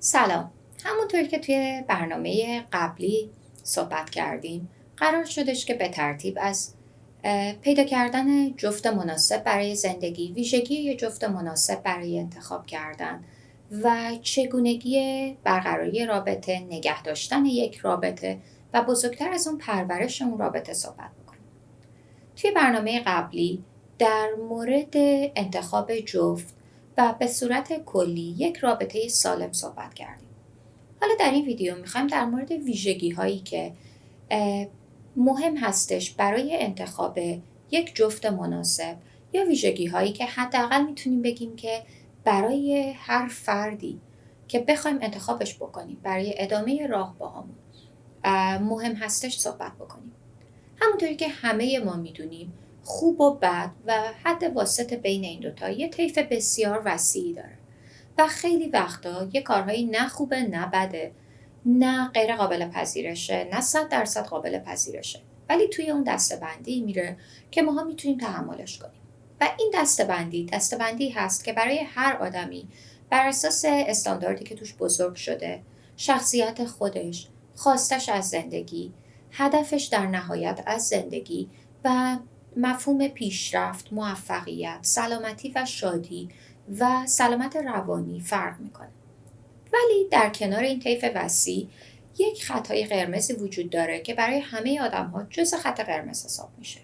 سلام. همونطور که توی برنامه قبلی صحبت کردیم قرار شدش که به ترتیب از پیدا کردن جفت مناسب برای زندگی، ویژگی یه جفت مناسب برای انتخاب کردن و چگونگی برقراری رابطه، نگه داشتن یک رابطه و بزرگتر از اون پرورش اون رابطه صحبت میکنیم. توی برنامه قبلی در مورد انتخاب جفت و به صورت کلی یک رابطه سالم صحبت کردیم. حالا در این ویدیو میخوایم در مورد ویژگی هایی که مهم هستش برای انتخاب یک جفت مناسب یا ویژگی هایی که حداقل میتونیم بگیم که برای هر فردی که بخوایم انتخابش بکنیم برای ادامه راه با همون مهم هستش صحبت بکنیم. همونطوری که همه ما میدونیم خوب و بد و حد واسط بین این دوتا یه طیف بسیار وسیعی داره و خیلی وقتا یه کارهایی نه خوبه نه بده، نه غیر قابل پذیرشه، نه 100% قابل پذیرشه، ولی توی اون دسته‌بندی میره که ماها میتونیم تحملش کنیم. و این دسته‌بندی هست که برای هر آدمی بر اساس استانداردی که توش بزرگ شده، شخصیت خودش، خواستش از زندگی، هدفش در نهایت از زندگی و مفهوم پیشرفت، موفقیت، سلامتی و شادی و سلامت روانی فرق میکنه. ولی در کنار این طیف وسیع یک خطای قرمزی وجود داره که برای همه آدم ها جزء خط قرمز حساب میشه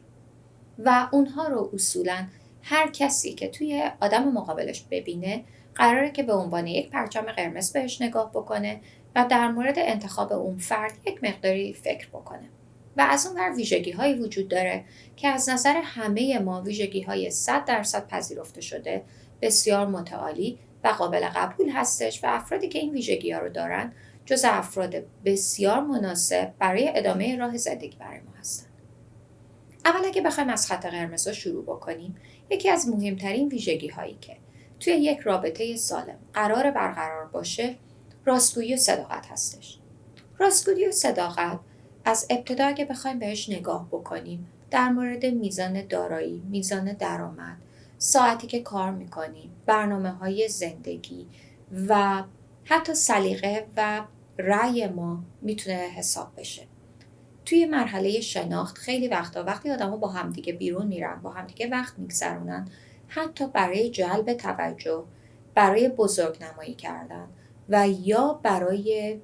و اونها رو اصولاً هر کسی که توی آدم مقابلش ببینه قراره که به عنوان یک پرچم قرمز بهش نگاه بکنه و در مورد انتخاب اون فرد یک مقداری فکر بکنه. و از اون ور ویژگی هایی وجود داره که از نظر همه ما ویژگی های 100% پذیرفته شده، بسیار متعالی و قابل قبول هستش و افرادی که این ویژگی ها رو دارن جز افراد بسیار مناسب برای ادامه راه زندگی برای ما هستن. اول اگه بخوایم از خط قرمز شروع بکنیم، یکی از مهمترین ویژگی هایی که توی یک رابطه سالم قرار برقرار باشه راستگویی و صداقت هستش. راستگویی و صداقت از ابتدا اگه بخوایم بهش نگاه بکنیم در مورد میزان دارایی، میزان درآمد، ساعتی که کار میکنیم، برنامه‌های زندگی و حتی سلیقه و رأی ما میتونه حساب بشه. توی مرحله شناخت خیلی وقتی آدم‌ها با همدیگه بیرون میرن، با همدیگه وقت میگذرونن، حتی برای جلب توجه، برای بزرگنمایی کردن و یا برای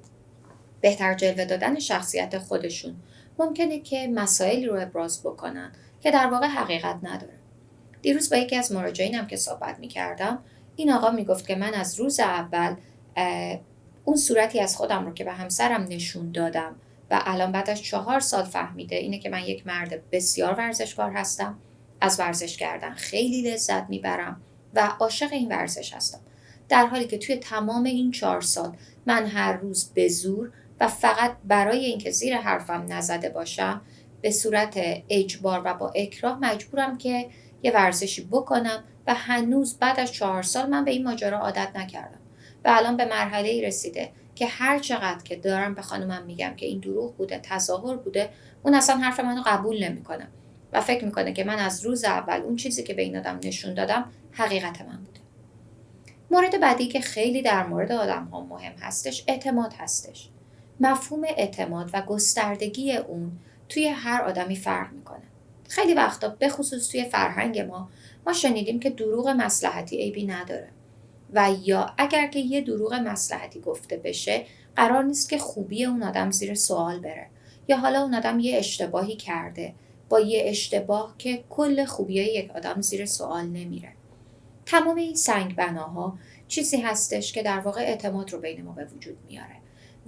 بهتر جلوه دادن شخصیت خودشون ممکنه که مسائلی رو ابراز بکنن که در واقع حقیقت نداره. دیروز با یکی از مراجعینم که صحبت میکردم، این آقا میگفت که من از روز اول اون صورتی از خودم رو که به همسرم نشون دادم و الان بعد از 4 سال فهمیده اینه که من یک مرد بسیار ورزشکار هستم، از ورزش کردن خیلی لذت میبرم و عاشق این ورزش هستم، در حالی که توی تمام این 4 سال من هر روز به زور و فقط برای اینکه زیر حرفم نزده باشم به صورت اجبار و با اکراه مجبورم که یه ورزشی بکنم و هنوز بعد از 4 سال من به این ماجرا عادت نکردم و الان به مرحله‌ای رسیده که هر چقدر که دارم به خانومم میگم که این دروغ بوده، تظاهر بوده، اون اصلا حرف منو قبول نمیکنه و فکر میکنه که من از روز اول اون چیزی که به این آدم نشون دادم حقیقت من بوده. مورد بعدی که خیلی در مورد آدم‌ها مهم هستش اعتماد هستش. مفهوم اعتماد و گستردگی اون توی هر آدمی فرق میکنه. خیلی وقتا به خصوص توی فرهنگ ما شنیدیم که دروغ مصلحتی عیبی نداره و یا اگر که یه دروغ مصلحتی گفته بشه قرار نیست که خوبی اون آدم زیر سوال بره یا حالا اون آدم یه اشتباهی کرده با یه اشتباه که کل خوبیای یک آدم زیر سوال نمیره. تمام این سنگ بناها چیزی هستش که در واقع اعتماد رو بین ما به وجود میاره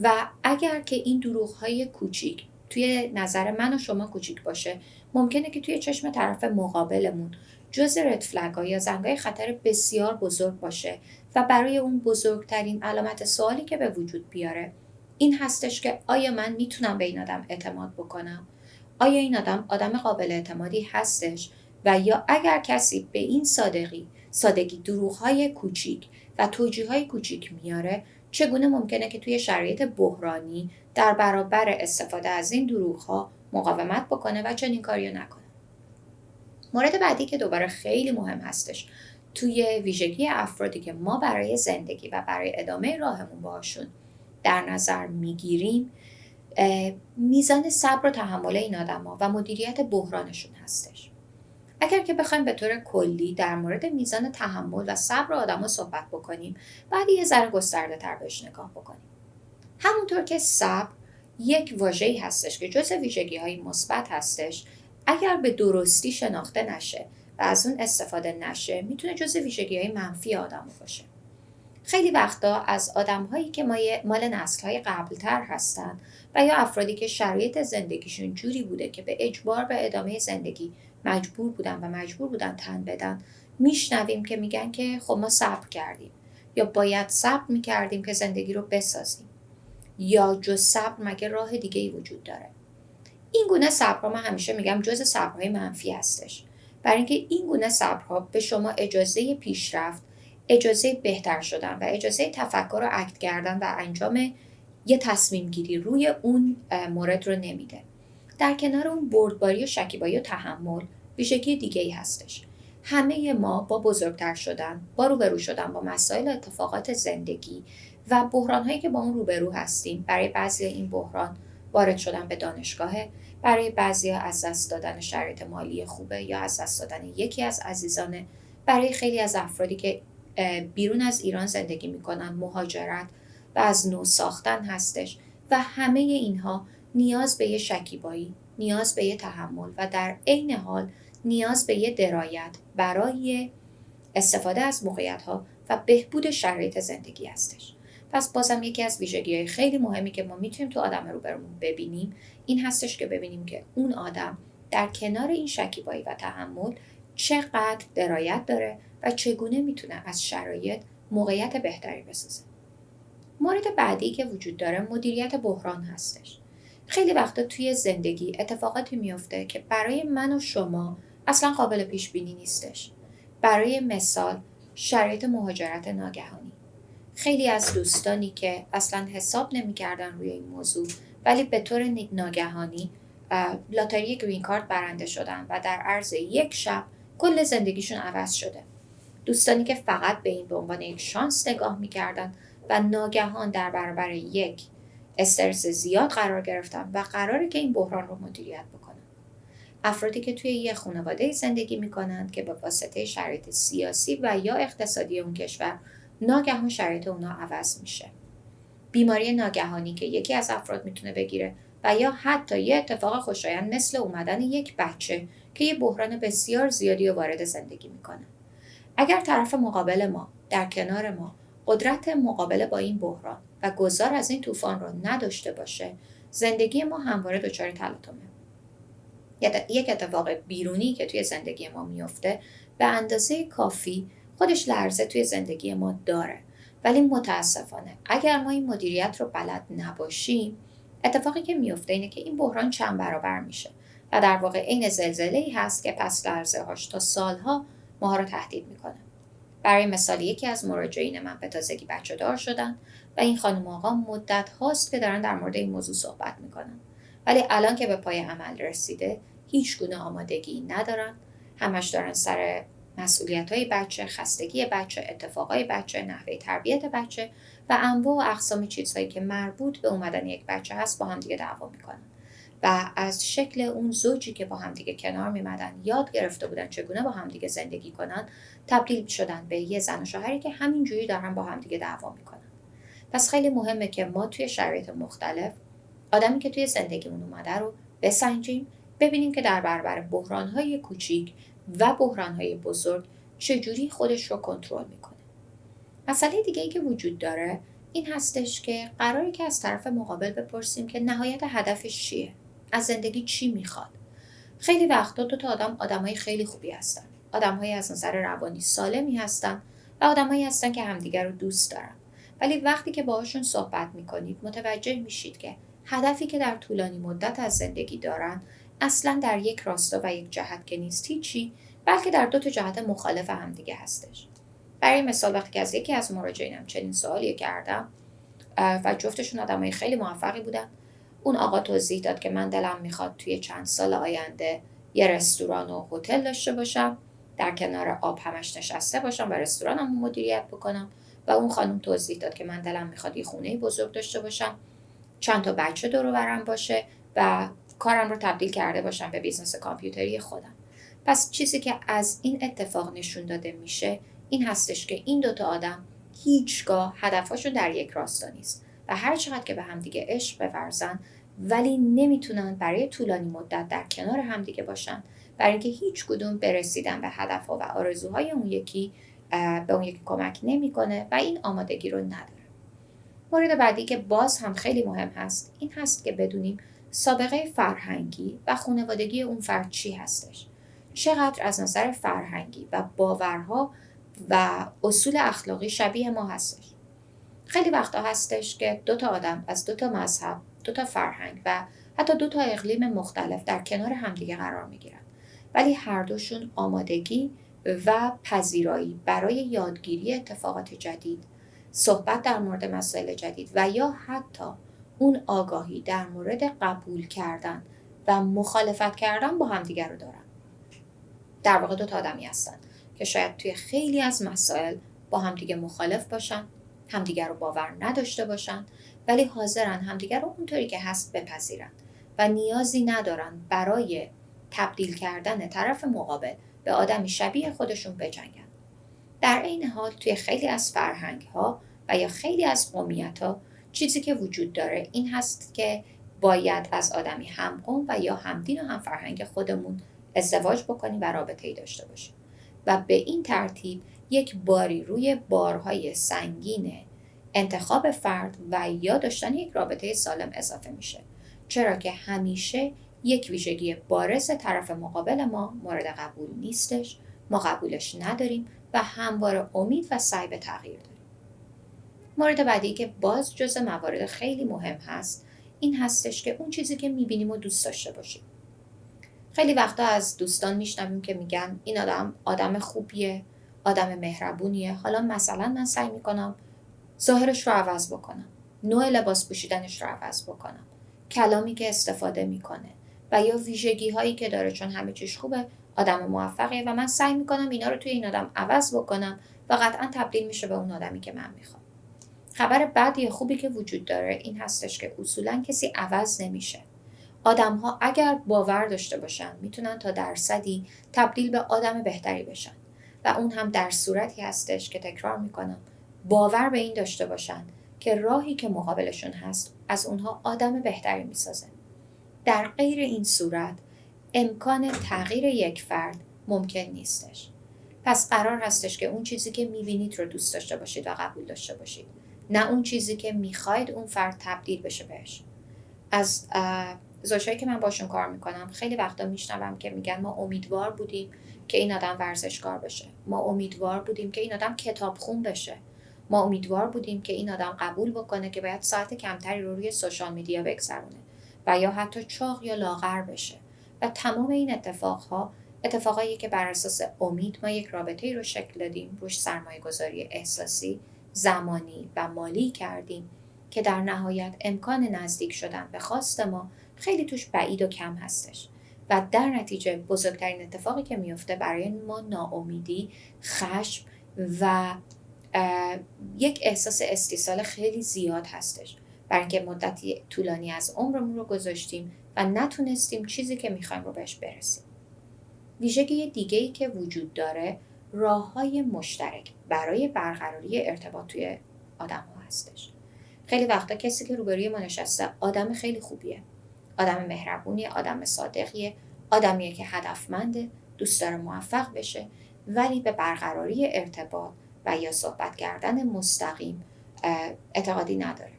و اگر که این دروغ‌های کوچیک توی نظر من و شما کوچیک باشه ممکنه که توی چشم طرف مقابلمون جزء رد فلگ‌ها یا زنگ‌های خطر بسیار بزرگ باشه و برای اون بزرگترین علامت سوالی که به وجود بیاره این هستش که آیا من میتونم به این آدم اعتماد بکنم؟ آیا این آدم قابل اعتمادی هستش؟ و یا اگر کسی به این سادگی دروغ‌های کوچیک و توجیه‌های کوچیک میاره چگونه ممکنه که توی شرایط بحرانی در برابر استفاده از این دروغ‌ها مقاومت بکنه و چنین کاریو نکنه. مورد بعدی که دوباره خیلی مهم هستش توی ویژگی افرادی که ما برای زندگی و برای ادامه راهمون باشون در نظر میگیریم میزان صبر و تحمل این آدما و مدیریت بحرانشون هستش. اگر که بخوایم به طور کلی در مورد میزان تحمل و صبر آدما صحبت بکنیم، بعد یه ذره گسترده تر بهش نگاه بکنیم. همونطور که صبر یک واژه‌ای هستش که جزء ویژگی‌های مثبت هستش، اگر به درستی شناخته نشه و از اون استفاده نشه، میتونه جزء ویژگی‌های منفی آدم باشه. خیلی وقتا از آدم‌هایی که مال نسل‌های قبل‌تر هستن و یا افرادی که شرایط زندگیشون جوری بوده که به اجبار به ادامه زندگی مجبور بودن تن بدن، میشنویم که میگن که خب ما صبر کردیم، یا باید صبر میکردیم که زندگی رو بسازیم، یا جز صبر مگه راه دیگه‌ای وجود داره. این گونه صبرها من همیشه میگم جز صبرهای منفی هستش، برای اینکه این گونه صبرها به شما اجازه پیشرفت، اجازه بهتر شدن و اجازه تفکر و اکت کردن و انجام یه تصمیم گیری روی اون مورد رو نمیده. در کنار اون بردباری و شکیبایی و تحمل ویژگی دیگه‌ای هستش. همه ما با بزرگتر شدن، با روبرو شدن با مسائل و اتفاقات زندگی و بحران‌هایی که با اون روبرو هستیم، برای بعضی این بحران وارد شدن به دانشگاه، برای بعضی از دست دادن شرایط مالی خوبه یا از دست دادن یکی از عزیزانه، برای خیلی از افرادی که بیرون از ایران زندگی میکنن مهاجرت و از نو ساختن هستش و همه اینها نیاز به یه شکیبایی، نیاز به یه تحمل و در عین حال نیاز به یه درایت برای استفاده از موقعیت‌ها و بهبود شرایط زندگی هستش. پس بازم یکی از ویژگی‌های خیلی مهمی که ما میتونیم تو آدم روبرمون ببینیم این هستش که ببینیم که اون آدم در کنار این شکیبایی و تحمل چقدر درایت داره و چگونه میتونه از شرایط موقعیت بهتری بسازه. مورد بعدی که وجود داره مدیریت بحران هستش. خیلی وقتا توی زندگی اتفاقاتی میفته که برای من و شما اصلا قابل پیش بینی نیستش. برای مثال شرایط مهاجرت ناگهانی. خیلی از دوستانی که اصلا حساب نمی‌کردن روی این موضوع ولی به طور ناگهانی لاتاری گرین کارت برنده شدن و در عرض یک شب کل زندگیشون عوض شده. دوستانی که فقط به این به عنوان یک شانس نگاه می‌کردن و ناگهان در برابر یک استرس زیاد قرار گرفتن و قراره که این بحران رو مدیریت بکنن. افرادی که توی یک خانواده زندگی می‌کنند که به واسطه شرایط سیاسی و یا اقتصادی اون کشور ناگهان شرایط اونا عوض میشه. بیماری ناگهانی که یکی از افراد میتونه بگیره و یا حتی یه اتفاق خوشایند مثل اومدن یک بچه که یه بحران بسیار زیادی رو وارد زندگی میکنه. اگر طرف مقابل ما در کنار ما قدرت مقابله با این بحران و گذار از این طوفان رو نداشته باشه، زندگی ما همواره دچار تلاطمه. یک اتفاق بیرونی که توی زندگی ما میفته به اندازه کافی خودش لرزه توی زندگی ما داره، ولی متاسفانه اگر ما این مدیریت رو بلد نباشیم، اتفاقی که میفته اینه که این بحران چند برابر میشه و در واقع عین زلزله‌ای هست که پس لرزه هاش تا سالها ماها رو تهدید میکنه. برای مثال یکی از مراجعین من به تازگی بچه دار شدن و این خانم آقا مدت هاست که دارن در مورد این موضوع صحبت میکنن، ولی الان که به پای عمل رسیده هیچ گونه آمادگی ندارن. همش دارن سر مسئولیت‌های بچه، خستگی بچه، اتفاقای بچه، نحوه تربیت بچه و انواع و اقسام چیزهایی که مربوط به اومدن یک بچه هست با هم دیگه دعوا میکنن و از شکل اون زوجی که با هم دیگه کنار میمدن یاد گرفته بودن چگونه با هم دیگه زندگی کنن، تبدیل شدن به یه زن و شوهری که همینجوری دارن با هم دیگه دعوا میکنن. پس خیلی مهمه که ما توی شرایط مختلف آدمی که توی زندگیمون اومده رو بسنجیم، ببینیم که در برابر بحران‌های کوچیک و بحران‌های بزرگ چجوری خودش رو کنترل میکنه. مسئله دیگه‌ای که وجود داره این هستش که قراره که از طرف مقابل بپرسیم که نهایت هدفش چیه؟ از زندگی چی میخواد؟ خیلی وقتا دو تا آدمای خیلی خوبی هستن. آدم‌های از نظر روانی سالمی هستن و آدمایی هستن که همدیگر رو دوست دارن. ولی وقتی که باهاشون صحبت میکنید متوجه میشید که هدفی که در طولانی مدت از زندگی دارن اصلا در یک راستا و یک جهت که نیست هیچی، بلکه در دو تا جهت مخالف همدیگه هستش. برای مثال وقتی که از یکی از مراجعینم چنین سوالی کردم و جفتشون آدمای خیلی موفقی بودن، اون آقا توضیح داد که من دلم میخواد توی چند سال آینده یه رستوران و هتل داشته باشم، در کنار آب همش نشسته باشم و رستورانم مدیریت بکنم و اون خانم توضیح داد که من دلم میخواد یه خونه بزرگ داشته باشم، چند تا بچه دور و برم باشه و کارم رو تبدیل کرده باشم به بیزنس کامپیوتری خودم. پس چیزی که از این اتفاق نشون داده میشه این هستش که این دوتا آدم هیچگاه هدفاشون در یک راستا نیست و هر چقدر که به همدیگه عشق بورزن ولی نمیتونن برای طولانی مدت در کنار همدیگه باشن، برای اینکه هیچ کدوم به رسیدن به هدفها و آرزوهای اون یکی به اون یکی کمک نمیکنه و این آمادگی رو نداره. مورد بعدی که باز هم خیلی مهم هست این هست که بدونیم سابقه فرهنگی و خانوادگی اون فرد چی هستش، چقدر از نظر فرهنگی و باورها و اصول اخلاقی شبیه ما هستش. خیلی وقتا هستش که دوتا آدم از دوتا مذهب، دوتا فرهنگ و حتی دوتا اقلیم مختلف در کنار همدیگه قرار میگیرن ولی هر دوشون آمادگی و پذیرایی برای یادگیری اتفاقات جدید، صحبت در مورد مسائل جدید و یا حتی اون آگاهی در مورد قبول کردن و مخالفت کردن با همدیگر رو دارن. در واقع دوتا آدمی هستن که شاید توی خیلی از مسائل با همدیگه مخالف باشن، همدیگر رو باور نداشته باشن ولی حاضرن همدیگر رو اونطوری که هست بپذیرن و نیازی ندارن برای تبدیل کردن طرف مقابل به آدمی شبیه خودشون بجنگن. در این حال توی خیلی از فرهنگ‌ها و یا خیلی از قومیت‌ها چیزی که وجود داره این هست که باید از آدمی همقوم و یا همدین و هم فرهنگ خودمون ازدواج بکنیم و رابطه‌ای داشته باشیم و به این ترتیب یک باری روی بارهای سنگین انتخاب فرد و یا داشتن یک رابطه سالم اضافه میشه، چرا که همیشه یک ویژگی بارز طرف مقابل ما مورد قبول نیستش، ما قبولش نداریم و همواره امید و سعی به تغییر داریم. مورد بعدی که باز جزء موارد خیلی مهم هست این هستش که اون چیزی که میبینیم و دوست داشته باشیم. خیلی وقتا از دوستان میشنویم که میگن این آدم خوبیه، آدم مهربونیه، حالا مثلا من سعی میکنم ظاهرش رو عوض بکنم، نوع لباس پوشیدنش رو عوض بکنم، کلامی که استفاده میکنه و یا ویژگی هایی که داره، چون همه چیز خوبه، آدم موفقیه و من سعی میکنم اینا رو توی این آدم عوض بکنم و قطعا تبدیل میشه به اون آدمی که من میخوام. خبر بد یا خوبی که وجود داره این هستش که اصولا کسی عوض نمیشه. آدم‌ها اگر باور داشته باشن میتونن تا درصدی تبدیل به آدم بهتری بشن و اون هم در صورتی هستش که تکرار میکنم باور به این داشته باشن که راهی که مقابلشون هست از اونها آدم بهتری میسازه. در غیر این صورت امکان تغییر یک فرد ممکن نیستش. پس قرار هستش که اون چیزی که میبینید رو دوست داشته باشید و قبول داشته باشید، نه اون چیزی که میخواید اون فرد تبدیل بشه بهش. از زوجایی که من باشون کار میکنم خیلی وقتا میشنوم که میگن ما امیدوار بودیم که این آدم ورزشکار بشه، ما امیدوار بودیم که این آدم کتابخون بشه، ما امیدوار بودیم که این آدم قبول بکنه که باید ساعت کمتری رو روی سوشال میدیا بگذرونه و یا حتی چاق یا لاغر بشه و تمام این اتفاقایی که بر اساس امید ما یک رابطه‌ای رو شکل دادیم، روش سرمایه‌گذاری احساسی، زمانی و مالی کردیم که در نهایت امکان نزدیک شدن به خواست ما خیلی توش بعید و کم هستش و در نتیجه بزرگترین اتفاقی که میفته برای ما ناامیدی، خشم و یک احساس استیصال خیلی زیاد هستش، برای اینکه مدتی طولانی از عمرمون رو گذاشتیم و نتونستیم چیزی که میخوایم رو بهش برسیم. ویژگی دیگه‌ای که وجود داره راه‌های مشترک برای برقراری ارتباط توی آدم‌ها هستش. خیلی وقتا کسی که روبروی ما نشسته آدم خیلی خوبیه، آدم مهربونیه، آدم صادقیه، آدمیه که هدفمنده، دوست داره موفق بشه ولی به برقراری ارتباط و یا صحبت کردن مستقیم اعتقادی نداره.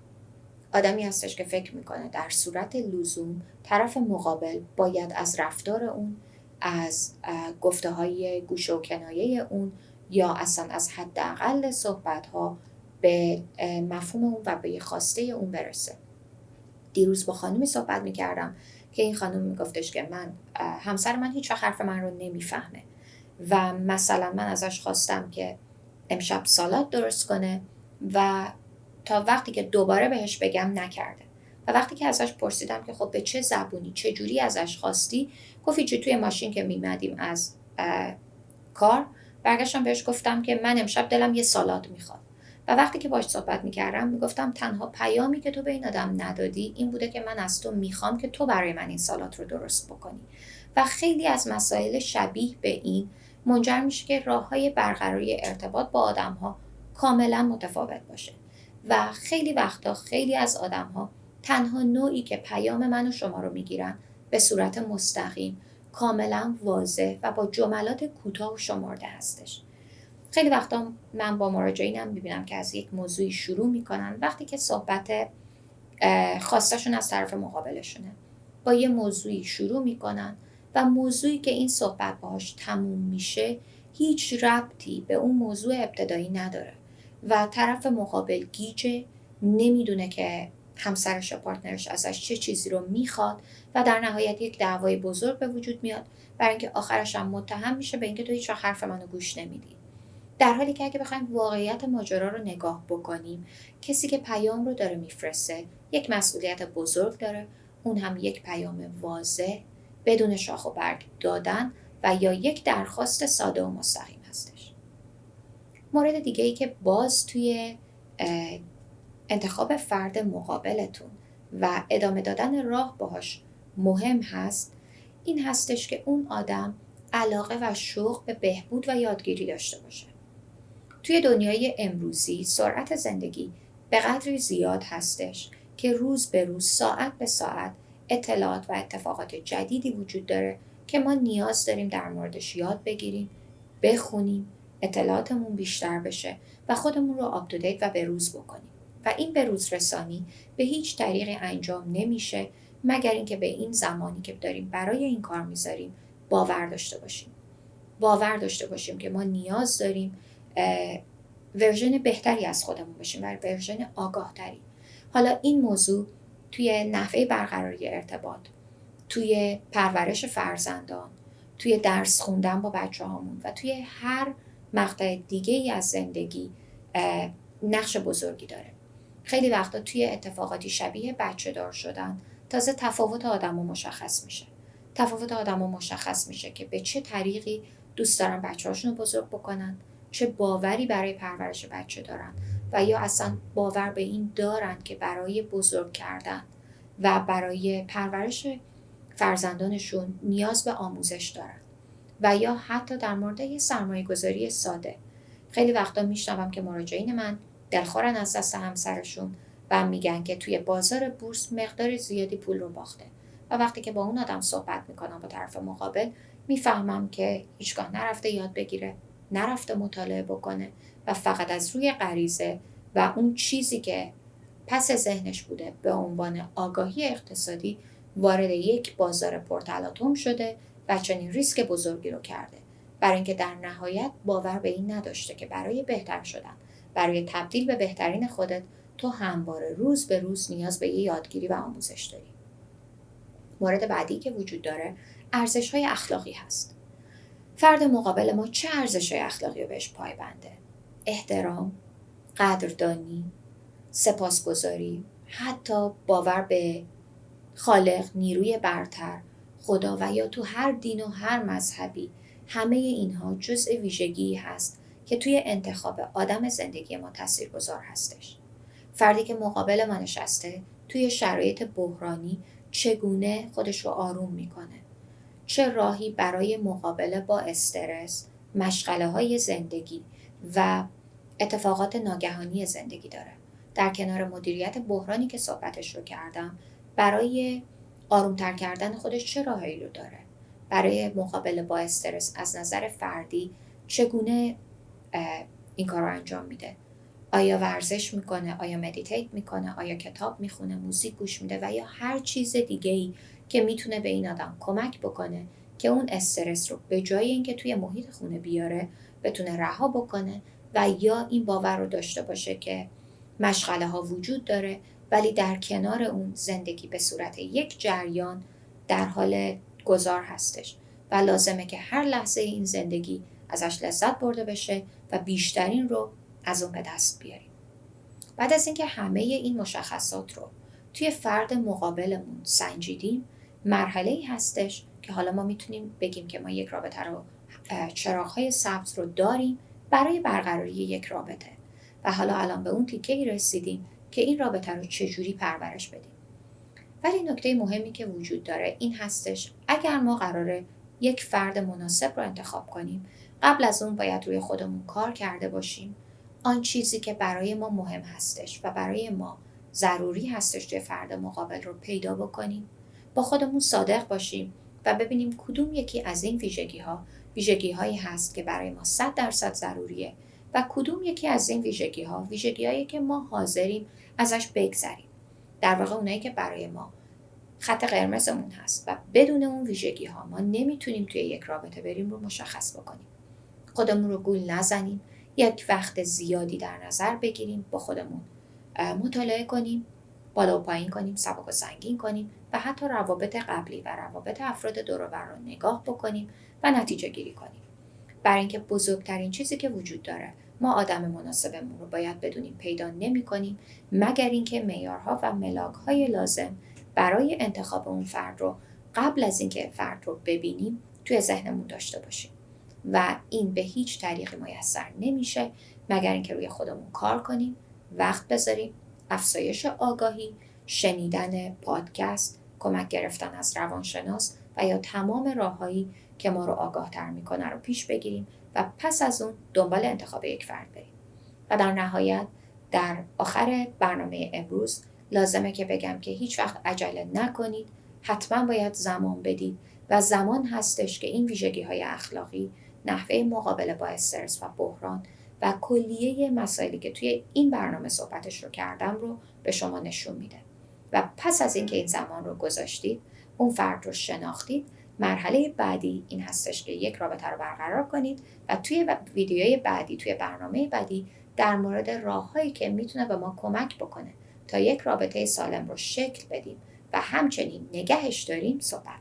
آدمی هستش که فکر میکنه در صورت لزوم طرف مقابل باید از رفتار اون، از گفته‌های گوشه و کنایه اون یا اصلا از حداقل صحبت‌ها به مفهوم اون و به خواسته اون برسه. دیروز با خانمی صحبت میکردم که این خانم میگفتش که همسر من هیچ وقت حرف من رو نمیفهمه و مثلا من ازش خواستم که امشب سالاد درست کنه و تا وقتی که دوباره بهش بگم نکرده و وقتی که ازش پرسیدم که خب به چه زبونی چه جوری ازش خواستی، گفت چه توی ماشین که میمدیم از کار برگشتم بهش گفتم که من امشب دلم یه سالاد میخواد. و وقتی که باهاش صحبت میکردم میگفتم تنها پیامی که تو به این آدم ندادی این بوده که من از تو میخوام که تو برای من این سالاد رو درست بکنی. و خیلی از مسائل شبیه به این منجر میشه که راههای برقراری ارتباط با آدمها کاملا متفاوت باشه. و خیلی وقتا خیلی از آدمها تنها نوعی که پیام من و شما رو میگیرن به صورت مستقیم، کاملا واضح و با جملات کوتاه و شمرده هستش. خیلی وقتا من با مراجعینم میبینم که از یک موضوعی شروع میکنن وقتی که صحبت خواستشون از طرف مقابلشونه. با یه موضوعی شروع میکنن و موضوعی که این صحبت باهاش تموم میشه هیچ ربطی به اون موضوع ابتدایی نداره و طرف مقابل گیجه، نمیدونه که همسرش یا پارتنرش ازش چه چیزی رو میخواد و در نهایت یک دعوای بزرگ به وجود میاد برای اینکه آخرش هم متهم میشه به اینکه تو هیچ وقت حرف منو گوش نمیدی. در حالی که اگه بخوایم واقعیت ماجرا رو نگاه بکنیم، کسی که پیام رو داره میفرسته یک مسئولیت بزرگ داره، اون هم یک پیام واضح بدون شاخ و برگ دادن و یا یک درخواست ساده و مستقیم هستش. مورد دیگه ای که باز توی انتخاب فرد مقابلتون و ادامه دادن راه باهاش مهم هست، این هستش که اون آدم علاقه و شوق به بهبود و یادگیری داشته باشه. توی دنیای امروزی سرعت زندگی به قدری زیاد هستش که روز به روز، ساعت به ساعت اطلاعات و اتفاقات جدیدی وجود داره که ما نیاز داریم در موردش یاد بگیریم، بخونیم، اطلاعاتمون بیشتر بشه و خودمون رو آپدیت و بروز بکنیم. و این بروز رسانی به هیچ طریقی انجام نمیشه مگر اینکه به این زمانی که داریم برای این کار میذاریم باور داشته باشیم. باور داشته باشیم که ما نیاز داریم ورژن بهتری از خودمون باشیم و ورژن آگاه تری. حالا این موضوع توی نحوه برقراری ارتباط، توی پرورش فرزندان، توی درس خوندن با بچه هامون و توی هر مقطع دیگه ای از زندگی نقش بزرگی داره. خیلی وقتا توی اتفاقاتی شبیه بچه دار شدن تازه تفاوت آدمو مشخص میشه. تفاوت آدمو مشخص میشه که به چه طریقی دوست دارن بچه‌هاشون رو بزرگ بکنن، چه باوری برای پرورش بچه دارن و یا اصلا باور به این دارن که برای بزرگ کردن و برای پرورش فرزندانشون نیاز به آموزش دارن و یا حتی در مورد یه سرمایه گذاری ساده. خیلی وقتا میشنوم که مراجعین من دلخورن از دست همسرشون و میگن که توی بازار بورس مقدار زیادی پول رو باخته و وقتی که با اون آدم صحبت میکنم با طرف مقابل میفهمم که هیچگاه نرفته یاد بگیره، نرفته مطالعه بکنه و فقط از روی غریزه و اون چیزی که پس ذهنش بوده به عنوان آگاهی اقتصادی وارد یک بازار پرتلاطم شده و چنین ریسک بزرگی رو کرده، برای اینکه در نهایت باور به این نداشته که برای بهتر شدن، برای تبدیل به بهترین خودت تو همواره روز به روز نیاز به یادگیری و آموزش داری. مورد بعدی که وجود داره ارزش‌های اخلاقی هست. فرد مقابل ما چه ارزش‌های اخلاقی رو بهش پایبنده؟ احترام، قدردانی، سپاسگزاری، حتی باور به خالق، نیروی برتر، خدا و یا تو هر دین و هر مذهبی، همه اینها جزء ویژگی هست که توی انتخاب آدم زندگی ما تاثیرگذار هستش. فردی که مقابل ما نشسته توی شرایط بحرانی چگونه خودش رو آروم میکنه، چه راهی برای مقابله با استرس، مشغله‌های زندگی و اتفاقات ناگهانی زندگی داره. در کنار مدیریت بحرانی که صحبتش رو کردم، برای آرومتر کردن خودش چه راهی رو داره؟ برای مقابله با استرس از نظر فردی چگونه این کار رو انجام میده؟ آیا ورزش میکنه؟ آیا مدیتیت میکنه؟ آیا کتاب میخونه؟ موزیک گوش میده؟ و یا هر چیز دیگه‌ای که میتونه به این آدم کمک بکنه که اون استرس رو به جای اینکه توی محیط خونه بیاره بتونه رها بکنه و یا این باور رو داشته باشه که مشغله ها وجود داره ولی در کنار اون زندگی به صورت یک جریان در حال گذار هستش و لازمه که هر لحظه این زندگی ازش لذت برده بشه و بیشترین رو از اون به دست بیاریم. بعد از اینکه همه این مشخصات رو توی فرد مقابلمون سنجیدیم، مرحله‌ای هستش که حالا ما میتونیم بگیم که ما یک رابطه رو چراغ‌های سبز رو داریم برای برقراری یک رابطه و حالا الان به اون تیکه‌ای رسیدیم که این رابطه رو چجوری پرورش بدیم. ولی نکته مهمی که وجود داره این هستش اگر ما قراره یک فرد مناسب رو انتخاب کنیم، قبل از اون باید روی خودمون کار کرده باشیم. آن چیزی که برای ما مهم هستش و برای ما ضروری هستش توی فرد مقابل رو پیدا بکنیم، با خودمون صادق باشیم و ببینیم کدوم یکی از این ویژگی هایی هست که برای ما 100% ضروریه و کدوم یکی از این ویژگی هایی که ما حاضریم ازش بگذریم. در واقع اونایی که برای ما خط قرمزمون هست و بدون اون ویژگی ها ما نمیتونیم توی یک رابطه بریم رو مشخص بکنیم. خودمون رو گول نزنیم، یک وقت زیادی در نظر بگیریم، با خودمون مطالعه کنیم، بالا و پایین کنیم، سبک و سنگین کنیم و حتی روابط قبلی و روابط افراد دور و بر رو نگاه بکنیم و نتیجه گیری کنیم. برای اینکه بزرگترین چیزی که وجود داره، ما آدم مناسبمون رو باید بدونیم پیدا نمی‌کنیم مگر اینکه معیارها و ملاک‌های لازم برای انتخاب اون فرد رو قبل از اینکه فرد رو ببینیم توی ذهنمون داشته باشیم و این به هیچ طریقی میسر نمیشه مگر اینکه روی خودمون کار کنیم، وقت بذاریم، افزایش آگاهی، شنیدن پادکست، کمک گرفتن از روانشناس و یا تمام راههایی که ما رو آگاه تر میکنه رو پیش بگیریم و پس از اون دنبال انتخاب یک فرد بریم. و در نهایت در آخر برنامه امروز لازمه که بگم که هیچ وقت عجله نکنید، حتما باید زمان بدید و زمان هستش که این ویژگی‌های اخلاقی، نحوه مقابله با استرس و بحران و کلیه مسائلی که توی این برنامه صحبتش رو کردم رو به شما نشون میده. و پس از اینکه این زمان رو گذاشتید، اون فرد رو شناختید، مرحله بعدی این هستش که یک رابطه رو برقرار کنید و توی ویدیوی بعدی، توی برنامه بعدی در مورد راه‌هایی که میتونه به ما کمک بکنه تا یک رابطه سالم رو شکل بدیم و همچنین نگهش داریم صحبت